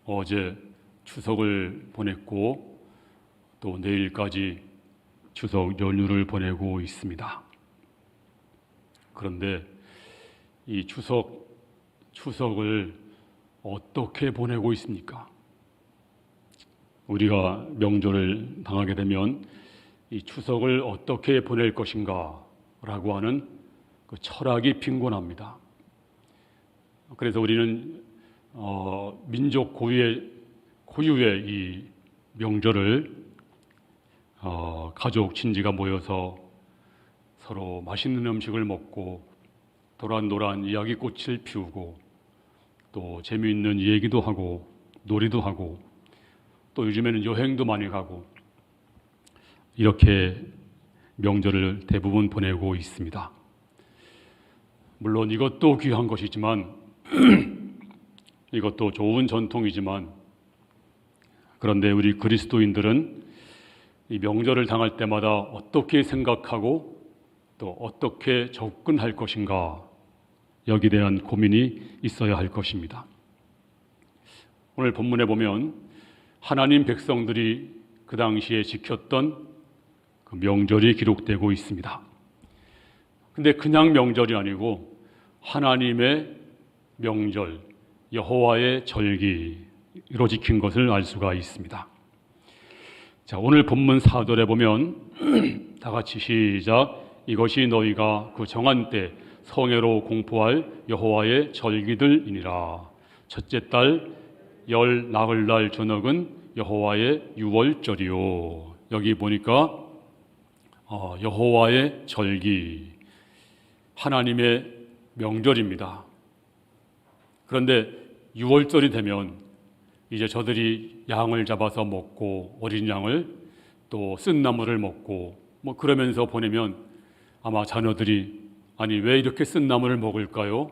어제 추석을 보냈고 또 내일까지 추석 연휴를 보내고 있습니다. 그런데 이 추석을 어떻게 보내고 있습니까? 우리가 명절을 당하게 되면 이 추석을 어떻게 보낼 것인가 라고 하는 그 철학이 빈곤합니다. 그래서 우리는 민족 고유의 이 명절을 가족 친지가 모여서 서로 맛있는 음식을 먹고 도란도란 이야기꽃을 피우고 또 재미있는 얘기도 하고 놀이도 하고 또 요즘에는 여행도 많이 가고 이렇게 명절을 대부분 보내고 있습니다. 물론 이것도 귀한 것이지만 이것도 좋은 전통이지만 그런데 우리 그리스도인들은 이 명절을 당할 때마다 어떻게 생각하고 또 어떻게 접근할 것인가 여기에 대한 고민이 있어야 할 것입니다. 오늘 본문에 보면 하나님 백성들이 그 당시에 지켰던 그 명절이 기록되고 있습니다. 근데 그냥 명절이 아니고 하나님의 명절, 여호와의 절기로 지킨 것을 알 수가 있습니다. 자, 오늘 본문 4절에 보면 다 같이 시작. 이것이 너희가 그 정한 때 성회로 공포할 여호와의 절기들이니라. 첫째 달 열 나흘날 저녁은 여호와의 유월절이요. 여기 보니까 여호와의 절기, 하나님의 명절입니다. 그런데 유월절이 되면 이제 저들이 양을 잡아서 먹고 어린 양을 또 쓴 나물을 먹고 그러면서 보내면 아마 자녀들이 아니 왜 이렇게 쓴 나물을 먹을까요?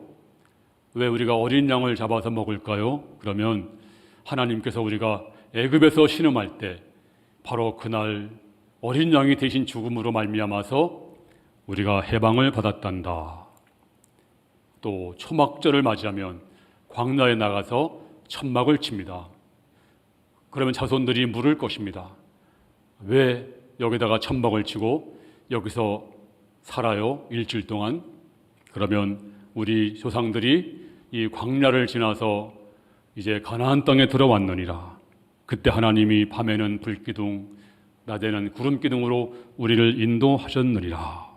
왜 우리가 어린 양을 잡아서 먹을까요? 그러면 하나님께서 우리가 애굽에서 신음할 때 바로 그날 어린 양이 대신 죽음으로 말미암아서 우리가 해방을 받았단다. 또 초막절을 맞이하면 광야에 나가서 천막을 칩니다. 그러면 자손들이 물을 것입니다. 왜 여기다가 천막을 치고 여기서 살아요? 일주일 동안? 그러면 우리 조상들이 이 광야를 지나서 이제 가나안 땅에 들어왔느니라. 그때 하나님이 밤에는 불기둥, 낮에는 구름기둥으로 우리를 인도하셨느니라.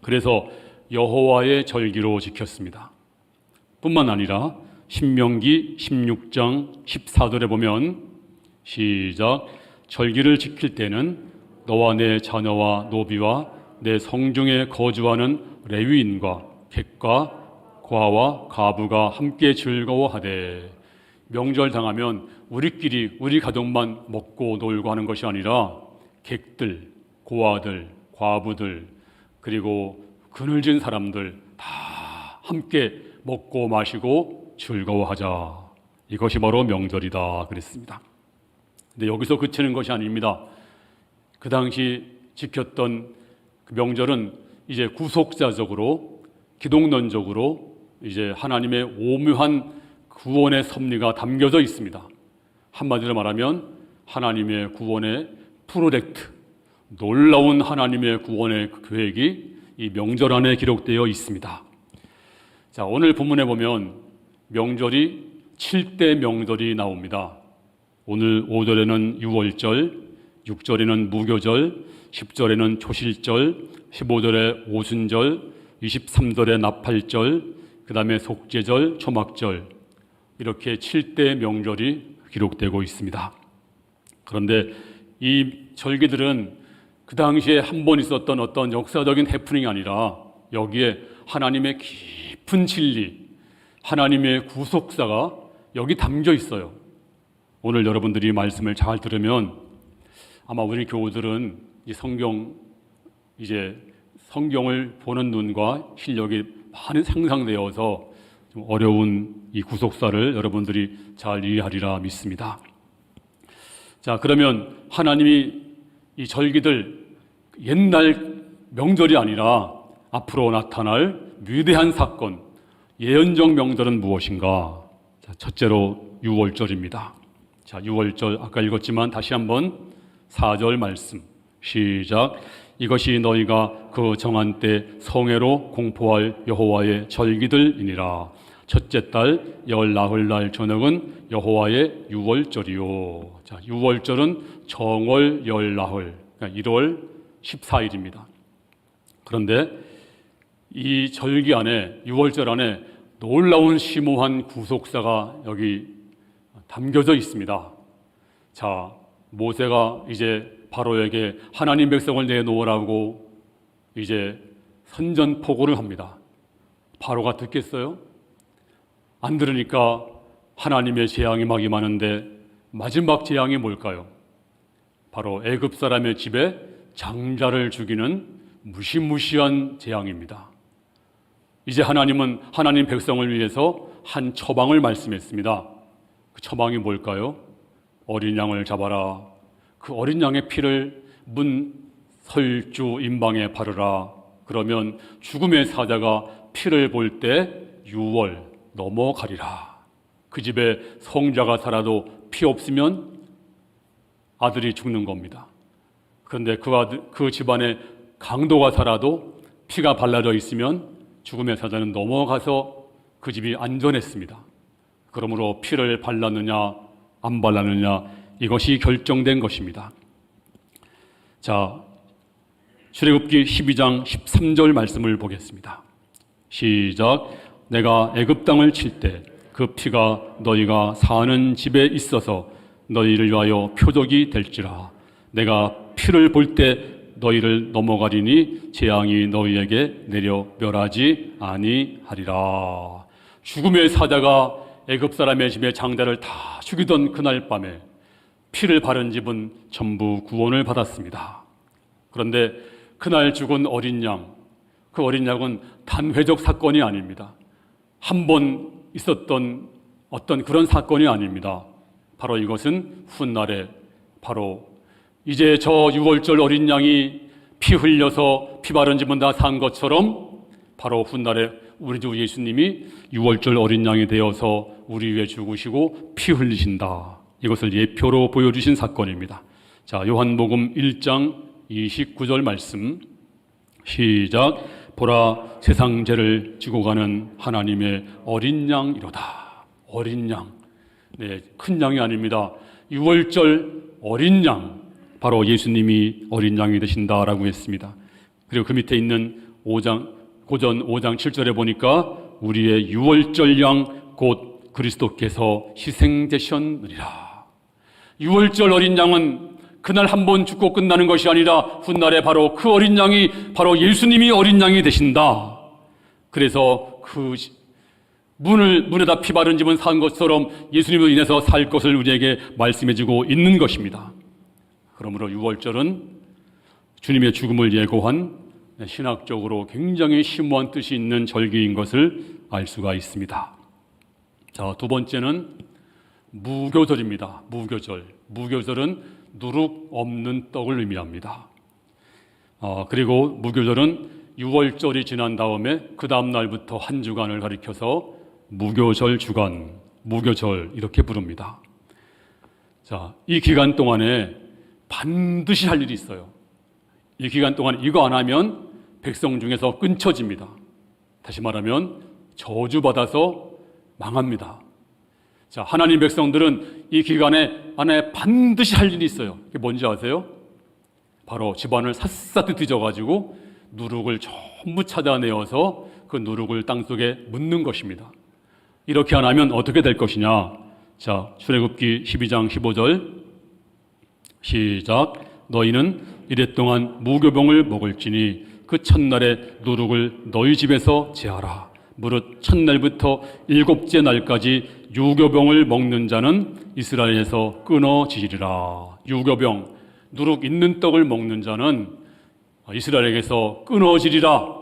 그래서 여호와의 절기로 지켰습니다. 뿐만 아니라 신명기 16장 14절에 보면 시작. 절기를 지킬 때는 너와 내 자녀와 노비와 내 성중에 거주하는 레위인과 객과 과와 가부가 함께 즐거워하되. 명절 당하면 우리끼리 우리 가족만 먹고 놀고 하는 것이 아니라 객들, 고아들, 과부들 그리고 그늘진 사람들 다 함께 먹고 마시고 즐거워하자. 이것이 바로 명절이다 그랬습니다. 근데 여기서 그치는 것이 아닙니다. 그 당시 지켰던 그 명절은 이제 구속사적으로 기독론적으로 이제 하나님의 오묘한 구원의 섭리가 담겨져 있습니다. 한마디로 말하면 하나님의 구원의 프로젝트, 놀라운 하나님의 구원의 계획이 이 명절 안에 기록되어 있습니다. 자, 오늘 본문에 보면 명절이 7대 명절이 나옵니다. 오늘 5절에는 유월절, 6절에는 무교절, 10절에는 초실절, 15절에 오순절, 23절에 나팔절, 그 다음에 속죄절, 초막절 이렇게 7대 명절이 기록되고 있습니다. 그런데 이 절기들은 그 당시에 한 번 있었던 어떤 역사적인 해프닝이 아니라 여기에 하나님의 깊은 진리, 하나님의 구속사가 여기 담겨 있어요. 오늘 여러분들이 말씀을 잘 들으면 아마 우리 교우들은 이 성경을 보는 눈과 실력이 많이 상상되어서 좀 어려운 이 구속사를 여러분들이 잘 이해하리라 믿습니다. 자, 그러면 하나님이 이 절기들 옛날 명절이 아니라 앞으로 나타날 위대한 사건, 예언적 명절은 무엇인가? 자, 첫째로 유월절입니다. 자, 유월절 아까 읽었지만 다시 한번 4절 말씀 시작. 이것이 너희가 그 정한 때 성회로 공포할 여호와의 절기들이니라. 첫째 달 열 나흘날 저녁은 여호와의 유월절이요. 자, 유월절은 정월 열 나흘, 그러니까 1월 14일입니다. 그런데 이 절기 안에, 유월절 안에 놀라운 심오한 구속사가 여기 담겨져 있습니다. 자, 모세가 이제 바로에게 하나님 백성을 내놓으라고 이제 선전포고를 합니다. 바로가 듣겠어요? 안 들으니까 하나님의 재앙이 막 임하는데 마지막 재앙이 뭘까요? 바로 애굽 사람의 집에 장자를 죽이는 무시무시한 재앙입니다. 이제 하나님은 하나님 백성을 위해서 한 처방을 말씀했습니다. 그 처방이 뭘까요? 어린 양을 잡아라. 그 어린 양의 피를 문 설주 임방에 바르라. 그러면 죽음의 사자가 피를 볼 때 유월 넘어가리라. 그 집에 성자가 살아도 피 없으면 아들이 죽는 겁니다. 그런데 그 집안에 강도가 살아도 피가 발라져 있으면 죽음의 사자는 넘어가서 그 집이 안전했습니다. 그러므로 피를 발랐느냐 안 발랐느냐 이것이 결정된 것입니다. 자, 출애굽기 12장 13절 말씀을 보겠습니다. 시작. 내가 애굽 땅을 칠 때 그 피가 너희가 사는 집에 있어서 너희를 위하여 표적이 될지라. 내가 피를 볼 때 너희를 넘어가리니 재앙이 너희에게 내려 멸하지 아니하리라. 죽음의 사자가 애굽 사람의 집에 장자를 다 죽이던 그날 밤에 피를 바른 집은 전부 구원을 받았습니다. 그런데 그날 죽은 어린 양, 그 어린 양은 단회적 사건이 아닙니다. 한 번 있었던 어떤 그런 사건이 아닙니다. 바로 이것은 훗날에 바로 이제 저 유월절 어린 양이 피 흘려서 피 바른 집은 다 산 것처럼 바로 훗날에 우리 주 예수님이 유월절 어린 양이 되어서 우리 위해 죽으시고 피 흘리신다. 이것을 예표로 보여주신 사건입니다. 자, 요한복음 1장 29절 말씀 시작. 보라, 세상 죄를 지고 가는 하나님의 어린 양이로다. 어린 양, 네, 큰 양이 아닙니다. 유월절 어린 양, 바로 예수님이 어린 양이 되신다라고 했습니다. 그리고 그 밑에 있는 고전 5장 7절에 보니까 우리의 유월절 양 곧 그리스도께서 희생되셨느니라. 유월절 어린 양은 그날 한 번 죽고 끝나는 것이 아니라 훗날에 바로 그 어린 양이 바로 예수님이 어린 양이 되신다. 그래서 그 문에다 피 바른 집은 산 것처럼 예수님으로 인해서 살 것을 우리에게 말씀해주고 있는 것입니다. 그러므로 유월절은 주님의 죽음을 예고한 신학적으로 굉장히 심오한 뜻이 있는 절기인 것을 알 수가 있습니다. 자, 두 번째는 무교절입니다. 무교절. 무교절은 누룩 없는 떡을 의미합니다. 그리고 무교절은 유월절이 지난 다음에 그 다음 날부터 한 주간을 가리켜서 무교절 주간, 무교절 이렇게 부릅니다. 자, 이 기간 동안에 반드시 할 일이 있어요. 이 기간 동안 이거 안 하면 백성 중에서 끊쳐집니다. 다시 말하면 저주받아서 망합니다. 자, 하나님 백성들은 이 기간에 안에 반드시 할 일이 있어요. 그게 뭔지 아세요? 바로 집안을 샅샅이 뒤져가지고 누룩을 전부 찾아내어서 그 누룩을 땅속에 묻는 것입니다. 이렇게 안 하면 어떻게 될 것이냐? 자, 출애굽기 12장 15절 시작. 너희는 이랫동안 무교병을 먹을지니 그 첫날에 누룩을 너희 집에서 제하라. 무릇 첫날부터 일곱째 날까지 유교병을 먹는 자는 이스라엘에서 끊어지리라. 유교병, 누룩 있는 떡을 먹는 자는 이스라엘에게서 끊어지리라.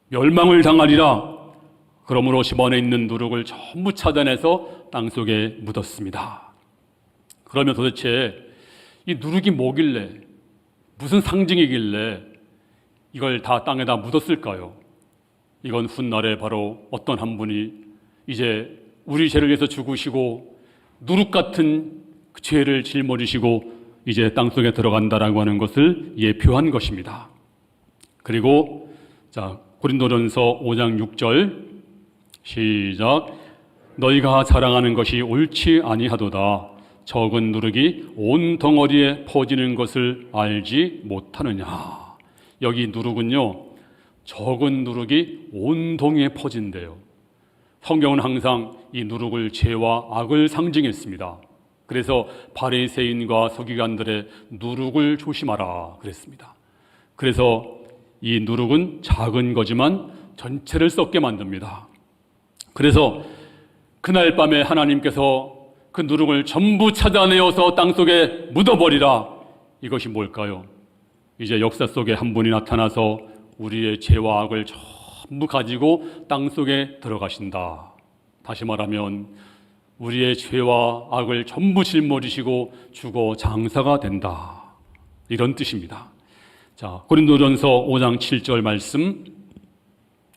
멸망을 당하리라. 그러므로 집안에 있는 누룩을 전부 찾아내서 땅속에 묻었습니다. 그러면 도대체 이 누룩이 뭐길래, 무슨 상징이길래 이걸 다 땅에다 묻었을까요? 이건 훗날에 바로 어떤 한 분이 이제 우리 죄를 위해서 죽으시고 누룩 같은 그 죄를 짊어지시고 이제 땅속에 들어간다라고 하는 것을 예표한 것입니다. 그리고 자, 고린도전서 5장 6절 시작. 너희가 자랑하는 것이 옳지 아니하도다. 적은 누룩이 온 덩어리에 퍼지는 것을 알지 못하느냐. 여기 누룩은요, 적은 누룩이 온 동에 퍼진대요. 성경은 항상 이 누룩을 죄와 악을 상징했습니다. 그래서 바리새인과 서기관들의 누룩을 조심하라 그랬습니다. 그래서 이 누룩은 작은 거지만 전체를 썩게 만듭니다. 그래서 그날 밤에 하나님께서 그 누룩을 전부 찾아내어서 땅속에 묻어버리라. 이것이 뭘까요? 이제 역사 속에 한 분이 나타나서 우리의 죄와 악을 전부 가지고 땅속에 들어가신다. 다시 말하면 우리의 죄와 악을 전부 짊어지시고 죽어 장사가 된다. 이런 뜻입니다. 자, 고린도전서 5장 7절 말씀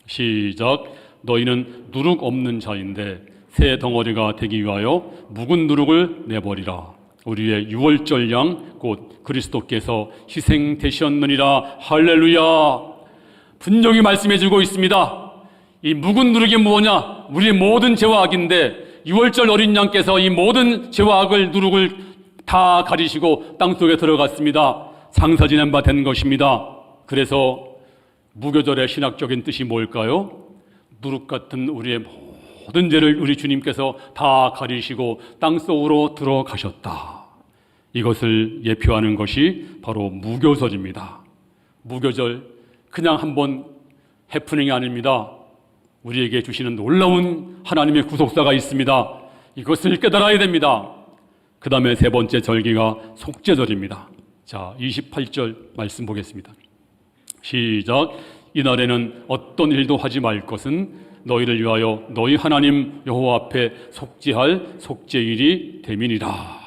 시작. 너희는 누룩 없는 자인데 새 덩어리가 되기 위하여 묵은 누룩을 내버리라. 우리의 유월절 양 곧 그리스도께서 희생되셨느니라. 할렐루야. 분명히 말씀해주고 있습니다. 이 묵은 누룩이 뭐냐? 우리의 모든 죄와 악인데 유월절 어린 양께서 이 모든 죄와 악을 누룩을 다 가리시고 땅속에 들어갔습니다. 장사지낸 바 된 것입니다. 그래서 무교절의 신학적인 뜻이 뭘까요? 누룩 같은 우리의 모든 죄를 우리 주님께서 다 가리시고 땅속으로 들어가셨다. 이것을 예표하는 것이 바로 무교절입니다. 무교절 그냥 한번 해프닝이 아닙니다. 우리에게 주시는 놀라운 하나님의 구속사가 있습니다. 이것을 깨달아야 됩니다. 그 다음에 세 번째 절기가 속죄절입니다. 자, 28절 말씀 보겠습니다. 시작. 이날에는 어떤 일도 하지 말 것은 너희를 위하여 너희 하나님 여호와 앞에 속죄할 속죄일이 됨이니라.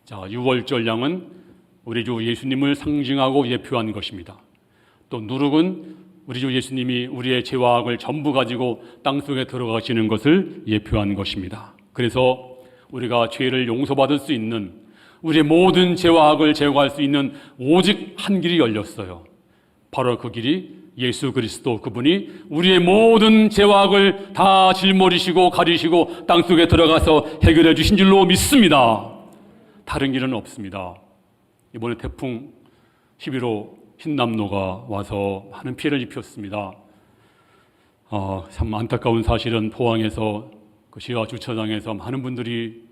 자, 유월절 양은 우리 주 예수님을 상징하고 예표한 것입니다. 또 누룩은 우리 주 예수님이 우리의 죄와 악을 전부 가지고 땅속에 들어가시는 것을 예표한 것입니다. 그래서 우리가 죄를 용서받을 수 있는, 우리의 모든 죄와 악을 제거할 수 있는 오직 한 길이 열렸어요. 바로 그 길이 예수 그리스도, 그분이 우리의 모든 죄와 악을 다 짊어지시고 가리시고 땅속에 들어가서 해결해 주신 줄로 믿습니다. 다른 길은 없습니다. 이번에 태풍 11호 흰남노가 와서 많은 피해를 입혔습니다. 참 안타까운 사실은 포항에서 그 시와 주차장에서 많은 분들이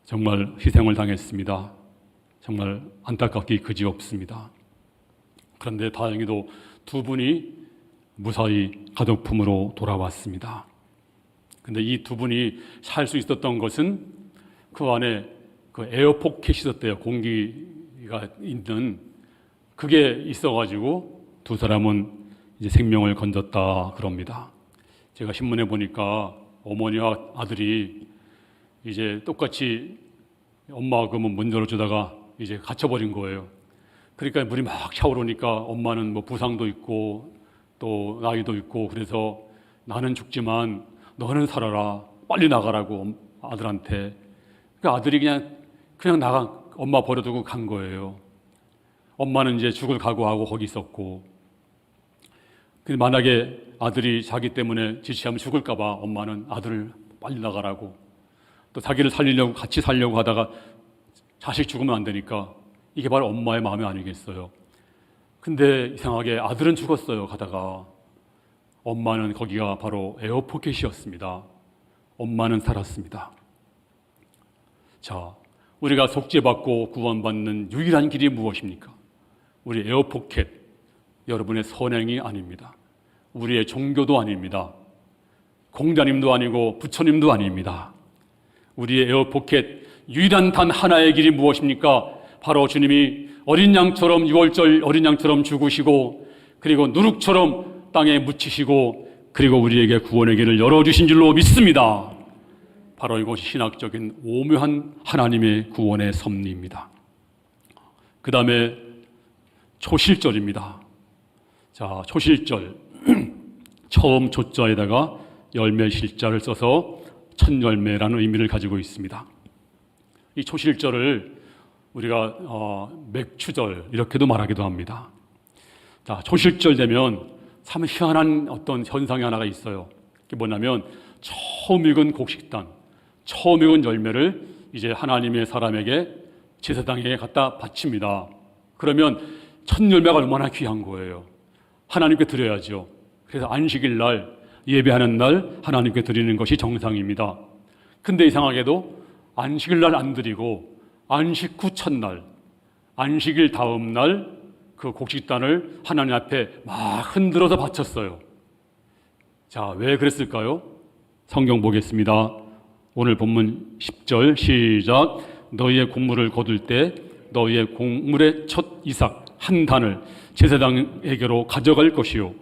정말 희생을 당했습니다. 정말 안타깝기 그지없습니다. 그런데 다행히도 두 분이 무사히 가족품으로 돌아왔습니다. 근데 이 두 분이 살 수 있었던 것은 그 안에 그 에어포켓이 있었대요. 공기가 있는 그게 있어가지고 두 사람은 이제 생명을 건졌다 그럽니다. 제가 신문에 보니까 어머니와 아들이 이제 똑같이 엄마가 그러면 문 열어주다가 이제 갇혀버린 거예요. 그러니까 물이 막 차오르니까 엄마는 뭐 부상도 있고 또 나이도 있고 그래서 나는 죽지만 너는 살아라. 빨리 나가라고 아들한테. 그러니까 아들이 그냥 나가 엄마 버려두고 간 거예요. 엄마는 이제 죽을 각오하고 거기 있었고. 근데 만약에 아들이 자기 때문에 지치하면 죽을까 봐 엄마는 아들을 빨리 나가라고. 또 자기를 살리려고 같이 살려고 하다가 자식 죽으면 안 되니까 이게 바로 엄마의 마음이 아니겠어요. 근데 이상하게 아들은 죽었어요. 가다가 엄마는 거기가 바로 에어포켓이었습니다. 엄마는 살았습니다. 자, 우리가 속죄받고 구원받는 유일한 길이 무엇입니까? 우리 에어포켓, 여러분의 선행이 아닙니다. 우리의 종교도 아닙니다. 공자님도 아니고 부처님도 아닙니다. 우리의 에어포켓 유일한 단 하나의 길이 무엇입니까? 바로 주님이 어린 양처럼 유월절 어린 양처럼 죽으시고 그리고 누룩처럼 땅에 묻히시고 그리고 우리에게 구원의 길을 열어주신 줄로 믿습니다. 바로 이것이 신학적인 오묘한 하나님의 구원의 섭리입니다. 그 다음에 초실절입니다. 자, 초실절 처음 초자에다가 열매 실자를 써서 첫 열매라는 의미를 가지고 있습니다. 이 초실절을 우리가 맥추절 이렇게도 말하기도 합니다. 자, 초실절 되면 참 희한한 어떤 현상이 하나가 있어요. 그게 뭐냐면 처음 익은 곡식단, 처음 익은 열매를 이제 하나님의 사람에게 제사장에게 갖다 바칩니다. 그러면 첫 열매가 얼마나 귀한 거예요. 하나님께 드려야죠. 그래서 안식일 날, 예배하는 날 하나님께 드리는 것이 정상입니다. 근데 이상하게도 안식일 날 안 드리고 안식 후 첫날, 안식일 다음 날 그 곡식단을 하나님 앞에 막 흔들어서 바쳤어요. 자, 왜 그랬을까요? 성경 보겠습니다. 오늘 본문 10절 시작. 너희의 곡물을 거둘 때 너희의 곡물의 첫 이삭 한 단을 제사장에게로 가져갈 것이요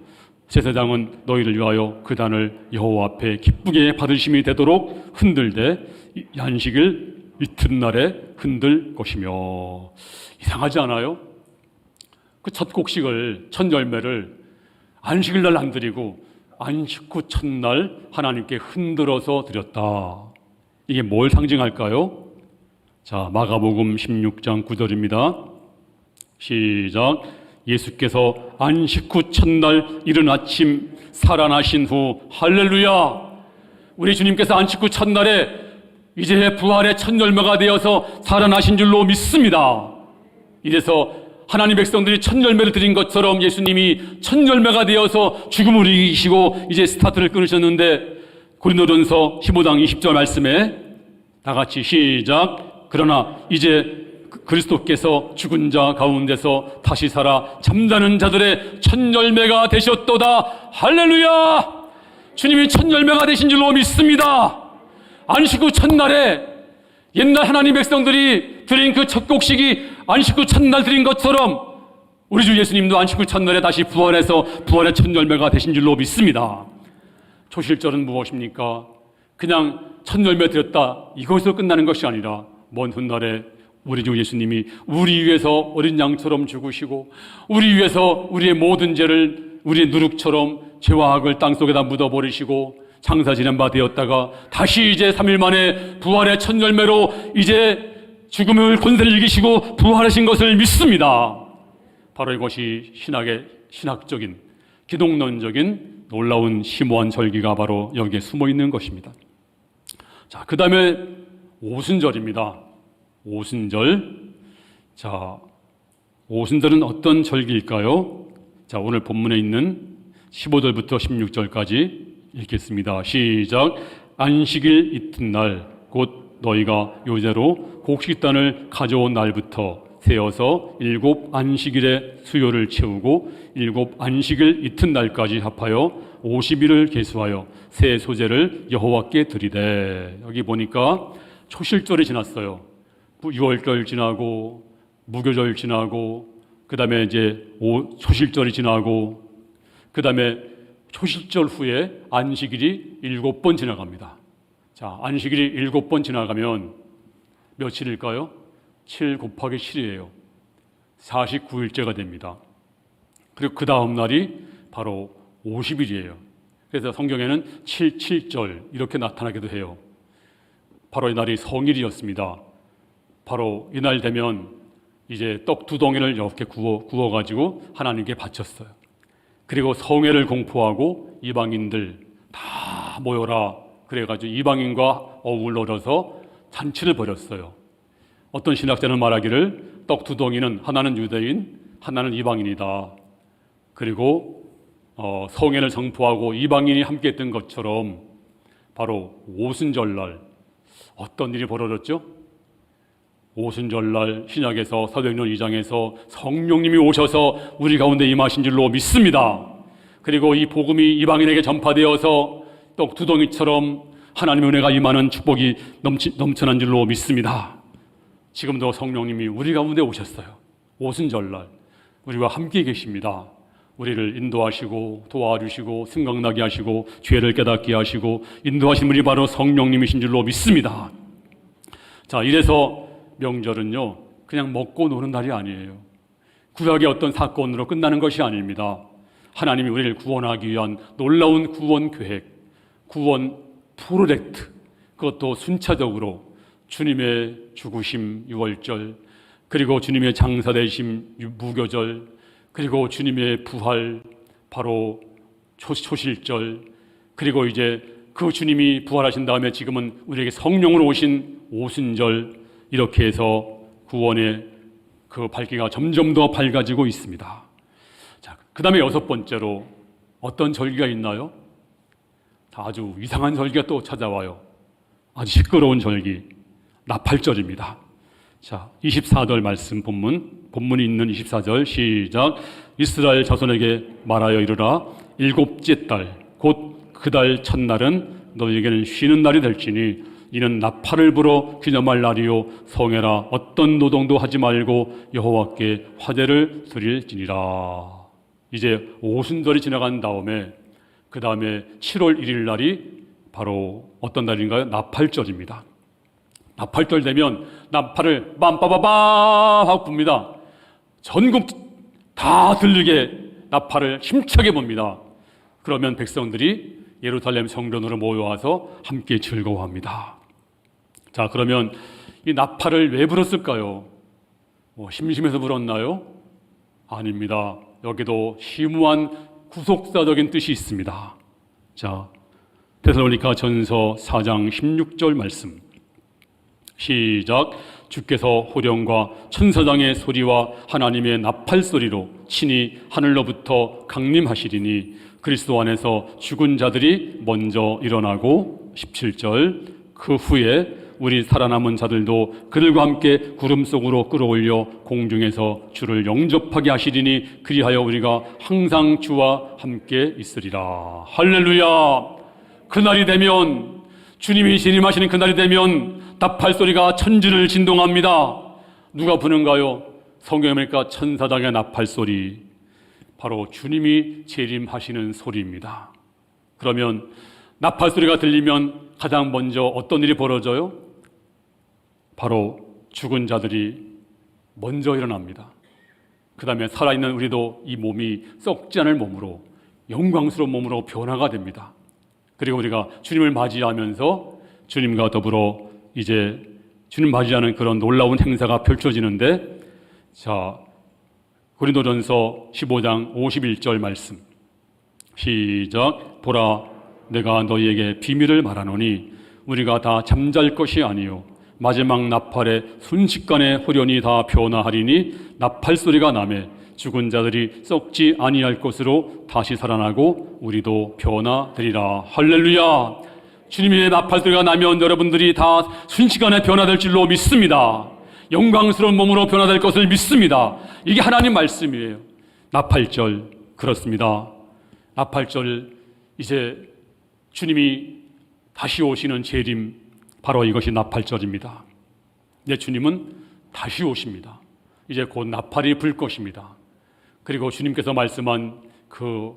제사장은 너희를 위하여 그 단을 여호와 앞에 기쁘게 받으심이 되도록 흔들되 안식일 이튿날에 흔들 것이며. 이상하지 않아요? 그 첫 곡식을, 첫 열매를 안식일 날 안 드리고 안식 후 첫날 하나님께 흔들어서 드렸다. 이게 뭘 상징할까요? 자, 마가복음 16장 9절입니다. 시작. 예수께서 안식 후 첫날 이른 아침 살아나신 후 할렐루야. 우리 주님께서 안식 후 첫날에 이제 부활의 첫 열매가 되어서 살아나신 줄로 믿습니다. 이래서 하나님 백성들이 첫 열매를 드린 것처럼 예수님이 첫 열매가 되어서 죽음을 이기시고 이제 스타트를 끊으셨는데, 고린도전서 15장 20절 말씀에 다 같이 시작. 그러나 이제 그리스도께서 죽은 자 가운데서 다시 살아 잠자는 자들의 첫 열매가 되셨도다. 할렐루야. 주님이 첫 열매가 되신 줄로 믿습니다. 안식 후 첫날에 옛날 하나님 백성들이 드린 그 첫 곡식이 안식 후 첫날 드린 것처럼 우리 주 예수님도 안식 후 첫날에 다시 부활해서 부활의 첫 열매가 되신 줄로 믿습니다. 초실절은 무엇입니까? 그냥 첫 열매 드렸다 이것으로 끝나는 것이 아니라 먼 훗날에 우리 주 예수님이 우리 위해서 어린 양처럼 죽으시고 우리 위해서 우리의 모든 죄를 우리의 누룩처럼 죄와 악을 땅속에다 묻어버리시고 장사 지낸 바 되었다가 다시 이제 3일 만에 부활의 첫 열매로 이제 죽음을 권세를 이기시고 부활하신 것을 믿습니다. 바로 이것이 신학적인 기독론적인 놀라운 심오한 절기가 바로 여기에 숨어 있는 것입니다. 자, 그 다음에 오순절입니다. 오순절. 자, 오순절은 어떤 절기일까요? 자, 오늘 본문에 있는 15절부터 16절까지 읽겠습니다. 시작. 안식일 이튿날 곧 너희가 요제로 곡식단을 가져온 날부터 세어서 7 안식일의 수요를 채우고 7 안식일 이튿날까지 합하여 50일을 계수하여 새 소제를 여호와께 드리되. 여기 보니까 초실절이 지났어요. 6월절 지나고 무교절 지나고 그 다음에 이제 초실절이 지나고 그 다음에 초실절 후에 안식일이 7번 지나갑니다. 자, 안식일이 7번 지나가면 며칠일까요? 7 곱하기 7이에요. 49일째가 됩니다. 그리고 그 다음 날이 바로 50일이에요. 그래서 성경에는 77절 이렇게 나타나기도 해요. 바로 이 날이 성일이었습니다. 바로 이날 되면 이제 떡 2덩이를 이렇게 구워가지고 하나님께 바쳤어요. 그리고 성회를 공포하고 이방인들 다 모여라 그래가지고 이방인과 어울러서 잔치를 벌였어요. 어떤 신학자는 말하기를 떡 2덩이는 하나는 유대인, 하나는 이방인이다. 그리고 성회를 선포하고 이방인이 함께 했던 것처럼 바로 오순절날 어떤 일이 벌어졌죠? 오순절날 신약에서 사도행전 2장에서 성령님이 오셔서 우리 가운데 임하신 줄로 믿습니다. 그리고 이 복음이 이방인에게 전파되어서 떡 2덩이처럼 하나님의 은혜가 임하는 축복이 넘쳐난 줄로 믿습니다. 지금도 성령님이 우리 가운데 오셨어요. 오순절날 우리와 함께 계십니다. 우리를 인도하시고 도와주시고 생각나게 하시고 죄를 깨닫게 하시고 인도하신 분이 바로 성령님이신 줄로 믿습니다. 자, 이래서 명절은요 그냥 먹고 노는 날이 아니에요. 구약의 어떤 사건으로 끝나는 것이 아닙니다. 하나님이 우리를 구원하기 위한 놀라운 구원 계획, 구원 프로젝트, 그것도 순차적으로 주님의 죽으심 유월절, 그리고 주님의 장사되심 무교절, 그리고 주님의 부활 바로 초실절, 그리고 이제 그 주님이 부활하신 다음에 지금은 우리에게 성령으로 오신 오순절, 이렇게 해서 구원의 그 밝기가 점점 더 밝아지고 있습니다. 자, 그 다음에 여섯 번째로 어떤 절기가 있나요? 아주 이상한 절기가 또 찾아와요. 아주 시끄러운 절기, 나팔절입니다. 자, 24절 말씀 본문이 있는 24절 시작. 이스라엘 자손에게 말하여 이르라. 일곱째 달 곧 그 달 첫날은 너희에게는 쉬는 날이 될지니 이는 나팔을 불어 기념할 날이요 성회라 어떤 노동도 하지 말고 여호와께 화제를 드릴지니라. 이제 오순절이 지나간 다음에 그 다음에 7월 1일 날이 바로 어떤 날인가요? 나팔절입니다. 나팔절 되면 나팔을 빰빠바밤 하고 붑니다. 전국 다 들리게 나팔을 힘차게 붑니다. 그러면 백성들이 예루살렘 성전으로 모여와서 함께 즐거워합니다. 자, 그러면 이 나팔을 왜 불었을까요? 심심해서 불었나요? 아닙니다. 여기도 심오한 구속사적인 뜻이 있습니다. 자, 데살로니가 전서 4장 16절 말씀 시작. 주께서 호령과 천사장의 소리와 하나님의 나팔 소리로 친히 하늘로부터 강림하시리니 그리스도 안에서 죽은 자들이 먼저 일어나고 17절. 그 후에 우리 살아남은 자들도 그들과 함께 구름 속으로 끌어올려 공중에서 주를 영접하게 하시리니 그리하여 우리가 항상 주와 함께 있으리라. 할렐루야. 그날이 되면, 주님이 재림하시는 그날이 되면 나팔 소리가 천지를 진동합니다. 누가 부는가요? 성경에 보니까 천사장의 나팔 소리, 바로 주님이 재림하시는 소리입니다. 그러면 나팔 소리가 들리면 가장 먼저 어떤 일이 벌어져요? 바로 죽은 자들이 먼저 일어납니다. 그 다음에 살아있는 우리도 이 몸이 썩지 않을 몸으로, 영광스러운 몸으로 변화가 됩니다. 그리고 우리가 주님을 맞이하면서 주님과 더불어 이제 주님 맞이하는 그런 놀라운 행사가 펼쳐지는데, 자, 고린도전서 15장 51절 말씀 시작. 보라, 내가 너희에게 비밀을 말하노니 우리가 다 잠잘 것이 아니요 마지막 나팔에 순식간에 후련히 다 변화하리니 나팔 소리가 나매 죽은 자들이 썩지 아니할 것으로 다시 살아나고 우리도 변화되리라. 할렐루야. 주님의 나팔 소리가 나면 여러분들이 다 순식간에 변화될 줄로 믿습니다. 영광스러운 몸으로 변화될 것을 믿습니다. 이게 하나님 말씀이에요. 나팔절, 그렇습니다. 나팔절, 이제 주님이 다시 오시는 재림, 바로 이것이 나팔절입니다. 내 주님은 다시 오십니다. 이제 곧 나팔이 불 것입니다. 그리고 주님께서 말씀한 그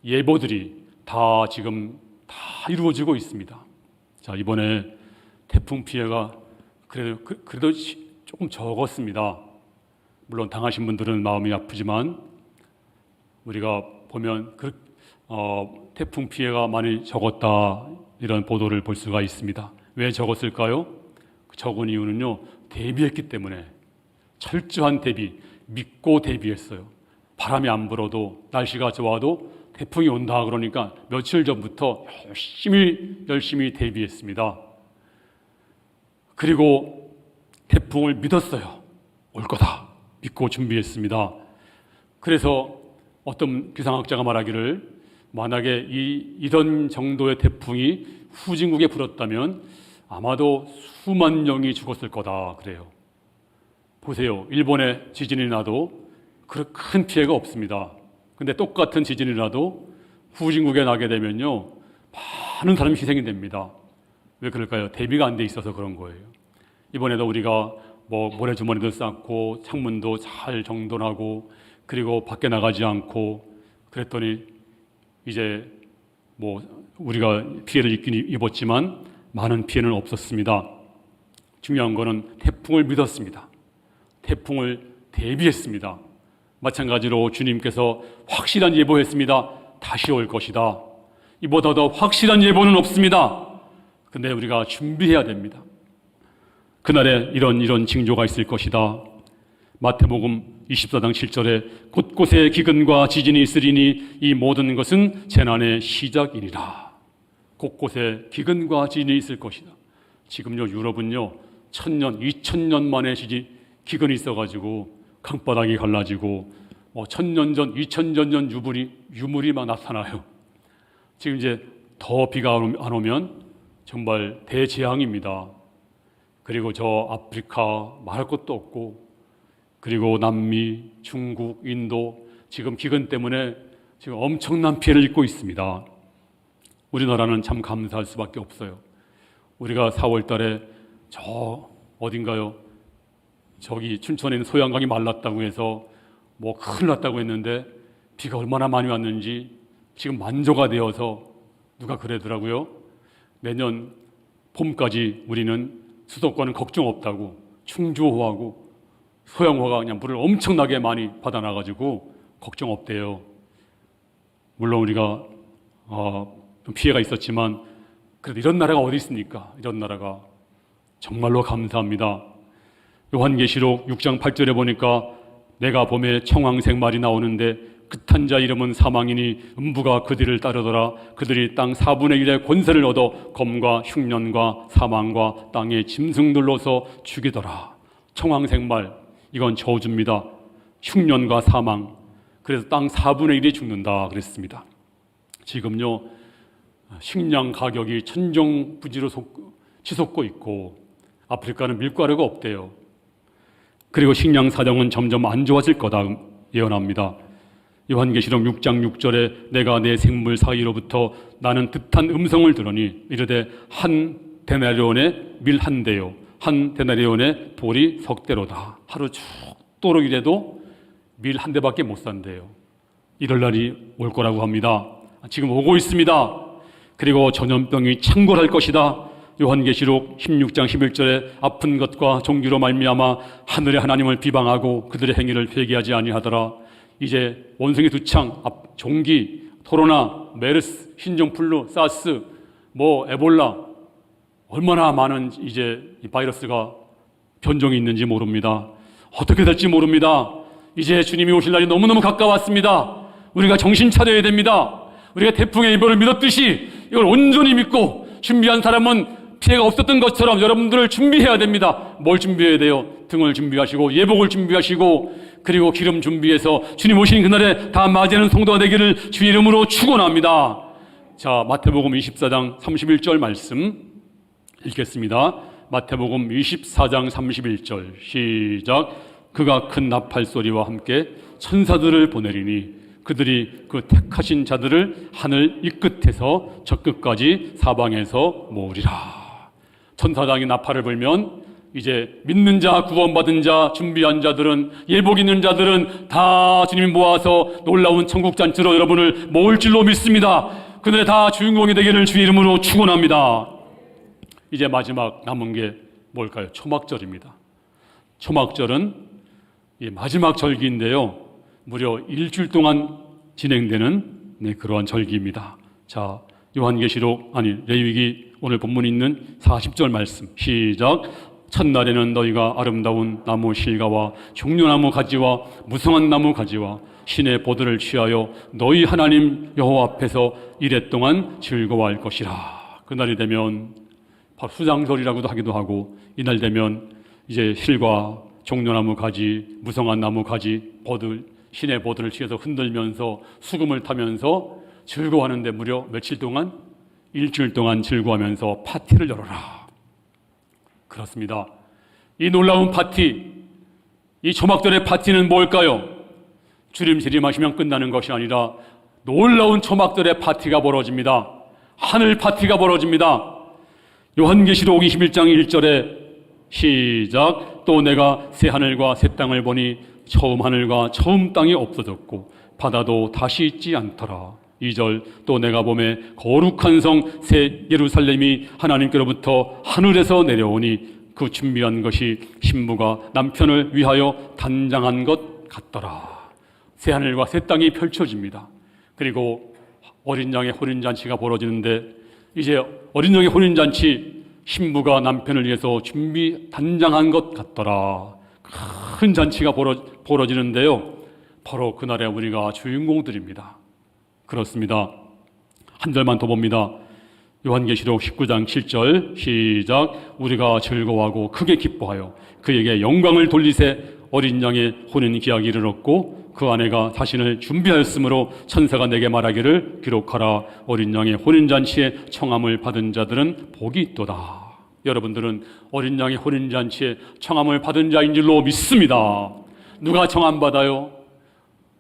예보들이 다 지금 다 이루어지고 있습니다. 자, 이번에 태풍 피해가 그래도 조금 적었습니다. 물론 당하신 분들은 마음이 아프지만 우리가 보면 태풍 피해가 많이 적었다, 이런 보도를 볼 수가 있습니다. 왜 적었을까요? 적은 이유는요, 대비했기 때문에. 철저한 대비, 믿고 대비했어요. 바람이 안 불어도, 날씨가 좋아도 태풍이 온다 그러니까 며칠 전부터 열심히 대비했습니다. 그리고 태풍을 믿었어요. 올 거다 믿고 준비했습니다. 그래서 어떤 기상학자가 말하기를, 만약에 이런 정도의 태풍이 후진국에 불었다면 아마도 수만 명이 죽었을 거다 그래요. 보세요. 일본에 지진이 나도 큰 피해가 없습니다. 근데 똑같은 지진이 나도 후진국에 나게 되면요, 많은 사람이 희생이 됩니다. 왜 그럴까요? 대비가 안 돼 있어서 그런 거예요. 이번에도 우리가 모래주머니도 쌓고 창문도 잘 정돈하고 그리고 밖에 나가지 않고 그랬더니 이제 우리가 피해를 입긴 입었지만 많은 피해는 없었습니다. 중요한 거는 태풍을 믿었습니다. 태풍을 대비했습니다. 마찬가지로 주님께서 확실한 예보했습니다. 다시 올 것이다. 이보다 더 확실한 예보는 없습니다. 근데 우리가 준비해야 됩니다. 그날에 이런 징조가 있을 것이다. 마태복음 24장 7절에 곳곳에 기근과 지진이 있으리니 이 모든 것은 재난의 시작이니라. 곳곳에 기근과 지진이 있을 것이다. 지금요 유럽은요 1000년, 2000년 만에 기근이 있어가지고 강바닥이 갈라지고 1000년 전, 2000년 전 유물이 막 나타나요. 지금 이제 더 비가 안 오면 정말 대재앙입니다. 그리고 저 아프리카 말할 것도 없고, 그리고 남미, 중국, 인도 지금 기근 때문에 지금 엄청난 피해를 입고 있습니다. 우리나라는 참 감사할 수밖에 없어요. 우리가 4월 달에 저 어딘가요? 저기 춘천에 있는 소양강이 말랐다고 해서 뭐 큰일 났다고 했는데 비가 얼마나 많이 왔는지 지금 만조가 되어서 누가 그러더라고요. 내년 봄까지 우리는 수도권은 걱정 없다고, 충주호하고 소양호가 그냥 물을 엄청나게 많이 받아놔가지고 걱정 없대요. 물론 우리가 좀 피해가 있었지만 그래도 이런 나라가 어디 있습니까? 이런 나라가 정말로 감사합니다. 요한계시록 6장 8절에 보니까 내가 봄에 청황색 말이 나오는데 끝한 자 이름은 사망이니 음부가 그들을 따르더라. 그들이 땅 4분의 1의 권세를 얻어 검과 흉년과 사망과 땅의 짐승들로서 죽이더라. 청황색 말, 이건 저주입니다. 흉년과 사망, 그래서 땅 4분의 1이 죽는다 그랬습니다. 지금요 식량 가격이 천정부지로 치솟고 있고 아프리카는 밀가루가 없대요. 그리고 식량 사정은 점점 안 좋아질 거다 예언합니다. 요한계시록 6장 6절에 내가 내 생물 사이로부터 나는 듯한 음성을 들으니 이르되 한 데나리온의 밀 한 대요 한 데나리온의 돌이 석 대로다. 하루 죽도록 일해도 밀 한 대밖에 못 산대요. 이럴 날이 올 거라고 합니다. 지금 오고 있습니다. 그리고 전염병이 창궐할 것이다. 요한계시록 16장 11절에 아픈 것과 종기로 말미암아 하늘의 하나님을 비방하고 그들의 행위를 회개하지 아니하더라. 이제 원숭이 두창, 종기, 코로나, 메르스, 신종플루, 사스, 에볼라, 얼마나 많은 이제 이 바이러스가 변종이 있는지 모릅니다. 어떻게 될지 모릅니다. 이제 주님이 오실 날이 너무너무 가까웠습니다. 우리가 정신 차려야 됩니다. 우리가 태풍의 이별을 믿었듯이 이걸 온전히 믿고 준비한 사람은 피해가 없었던 것처럼 여러분들을 준비해야 됩니다. 뭘 준비해야 돼요? 등을 준비하시고 예복을 준비하시고 그리고 기름 준비해서 주님 오시는 그날에 다 맞이하는 성도가 되기를 주의 이름으로 축원합니다. 자, 마태복음 24장 31절 말씀 읽겠습니다. 마태복음 24장 31절 시작. 그가 큰 나팔 소리와 함께 천사들을 보내리니 그들이 그 택하신 자들을 하늘 이 끝에서 저 끝까지 사방에서 모으리라. 천사장이 나팔을 불면 이제 믿는 자, 구원받은 자, 준비한 자들은, 예복 있는 자들은 다 주님이 모아서 놀라운 천국잔치로 여러분을 모을 줄로 믿습니다. 그들의 다 주인공이 되기를 주의 이름으로 축원합니다. 이제 마지막 남은 게 뭘까요? 초막절입니다. 초막절은 이 마지막 절기인데요, 무려 일주일 동안 진행되는 그러한 절기입니다. 자, 레위기 오늘 본문에 있는 40절 말씀 시작. 첫날에는 너희가 아름다운 나무 실과와 종려나무 가지와 무성한 나무 가지와 신의 보들을 취하여 너희 하나님 여호와 앞에서 이레 동안 즐거워할 것이라. 그날이 되면 바로 수장절이라고도 하기도 하고, 이날 되면 이제 실과 종려나무 가지, 무성한 나무 가지, 신의 보들을 취해서 흔들면서 수금을 타면서 즐거워하는데 무려 며칠 동안? 일주일 동안 즐거워하면서 파티를 열어라. 그렇습니다. 이 놀라운 파티, 이 초막절의 파티는 뭘까요? 주님 재림하시면 끝나는 것이 아니라 놀라운 초막절의 파티가 벌어집니다. 하늘 파티가 벌어집니다. 요한계시록 21장 1절에 시작. 또 내가 새 하늘과 새 땅을 보니 처음 하늘과 처음 땅이 없어졌고 바다도 다시 있지 않더라. 2절. 또 내가 보매 거룩한 성 새 예루살렘이 하나님께로부터 하늘에서 내려오니 그 준비한 것이 신부가 남편을 위하여 단장한 것 같더라. 새 하늘과 새 땅이 펼쳐집니다. 그리고 어린 양의 혼인잔치가 벌어지는데, 이제 어린 양의 혼인잔치 신부가 남편을 위해서 준비 단장한 것 같더라. 큰 잔치가 벌어지는데요. 바로 그날에 우리가 주인공들입니다. 그렇습니다. 한 절만 더 봅니다. 요한계시록 19장 7절 시작. 우리가 즐거워하고 크게 기뻐하여 그에게 영광을 돌리세. 어린 양의 혼인 기약이 이르렀고 그 아내가 자신을 준비하였으므로 천사가 내게 말하기를 기록하라. 어린 양의 혼인잔치에 청함을 받은 자들은 복이 있도다. 여러분들은 어린 양의 혼인잔치에 청함을 받은 자인 줄로 믿습니다. 누가 청함 받아요?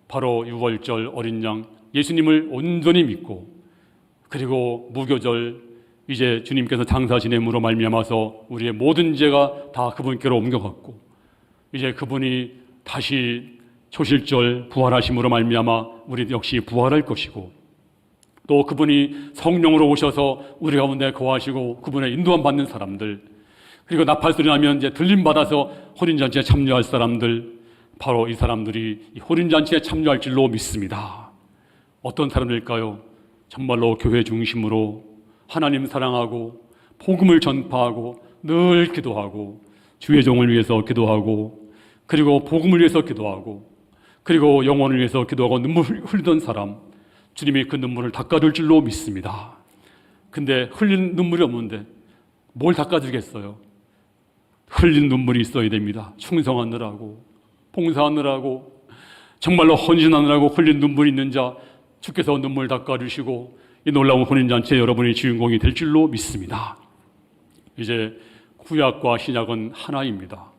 바로 6월절 어린 양 예수님을 온전히 믿고, 그리고 무교절 이제 주님께서 장사 지냄으로 말미암아서 우리의 모든 죄가 다 그분께로 옮겨갔고, 이제 그분이 다시 초실절 부활하심으로 말미암아 우리 역시 부활할 것이고, 또 그분이 성령으로 오셔서 우리 가운데 거하시고 그분의 인도함 받는 사람들, 그리고 나팔소리 나면 이제 들림 받아서 혼인잔치에 참여할 사람들, 바로 이 사람들이 이 혼인잔치에 참여할 줄로 믿습니다. 어떤 사람들일까요? 정말로 교회 중심으로 하나님 사랑하고 복음을 전파하고 늘 기도하고 주의 종을 위해서 기도하고, 그리고 복음을 위해서 기도하고, 그리고 영혼을 위해서 기도하고 눈물 흘리던 사람, 주님이 그 눈물을 닦아줄 줄로 믿습니다. 근데 흘린 눈물이 없는데 뭘 닦아주겠어요? 흘린 눈물이 있어야 됩니다. 충성하느라고, 봉사하느라고, 정말로 헌신하느라고 흘린 눈물이 있는 자, 주께서 눈물 닦아주시고 이 놀라운 혼인잔치에 여러분이 주인공이 될 줄로 믿습니다. 이제 구약과 신약은 하나입니다.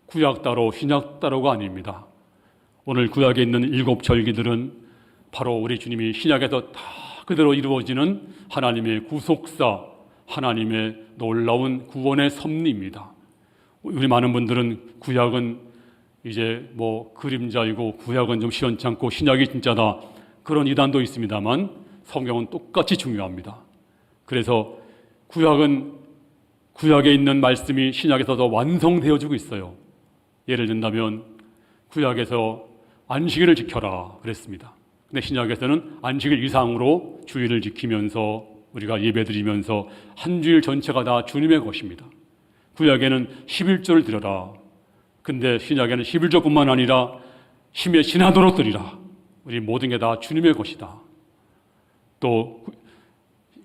구약 따로 신약 따로가 아닙니다. 오늘 구약에 있는 7 절기들은 바로 우리 주님이 신약에서 다 그대로 이루어지는 하나님의 구속사, 하나님의 놀라운 구원의 섭리입니다. 우리 많은 분들은 구약은 이제 뭐 그림자이고 구약은 좀 시원찮고 신약이 진짜다, 그런 이단도 있습니다만 성경은 똑같이 중요합니다. 그래서 구약에 있는 말씀이 신약에서도 완성되어지고 있어요. 예를 든다면 구약에서 안식일을 지켜라 그랬습니다. 근데 신약에서는 안식일 이상으로 주일을 지키면서 우리가 예배드리면서 한 주일 전체가 다 주님의 것입니다. 구약에는 11조를 드려라. 근데 신약에는 11조뿐만 아니라 심에 지나도록 드리라. 우리 모든 게 다 주님의 것이다. 또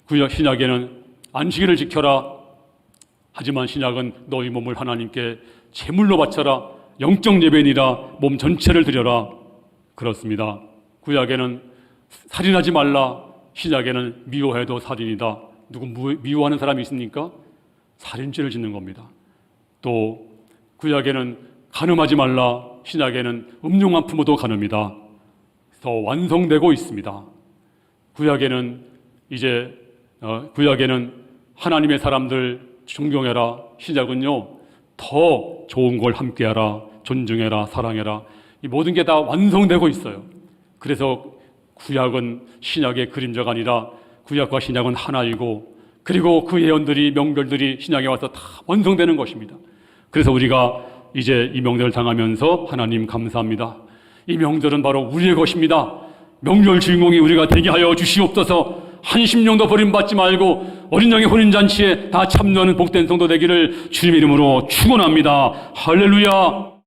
구약 신약에는 안식일을 지켜라. 하지만 신약은 너희 몸을 하나님께 제물로 바쳐라. 영적 예배니라. 몸 전체를 드려라. 그렇습니다. 구약에는 살인하지 말라. 신약에는 미워해도 살인이다. 누구 미워하는 사람이 있습니까? 살인죄를 짓는 겁니다. 또 구약에는 간음하지 말라. 신약에는 음흉한 품어도 간음이다. 더 완성되고 있습니다. 구약에는 하나님의 사람들 존경해라. 신약은요, 더 좋은 걸 함께하라, 존중해라, 사랑해라. 이 모든 게 다 완성되고 있어요. 그래서 구약은 신약의 그림자가 아니라 구약과 신약은 하나이고, 그리고 그 예언들이, 명절들이 신약에 와서 다 완성되는 것입니다. 그래서 우리가 이제 이 명절을 당하면서 하나님 감사합니다. 이 명절은 바로 우리의 것입니다. 명절 주인공이 우리가 되게 하여 주시옵소서. 한 심령도 버림받지 말고 어린 양의 혼인잔치에 다 참여하는 복된 성도 되기를 주님의 이름으로 축원합니다. 할렐루야.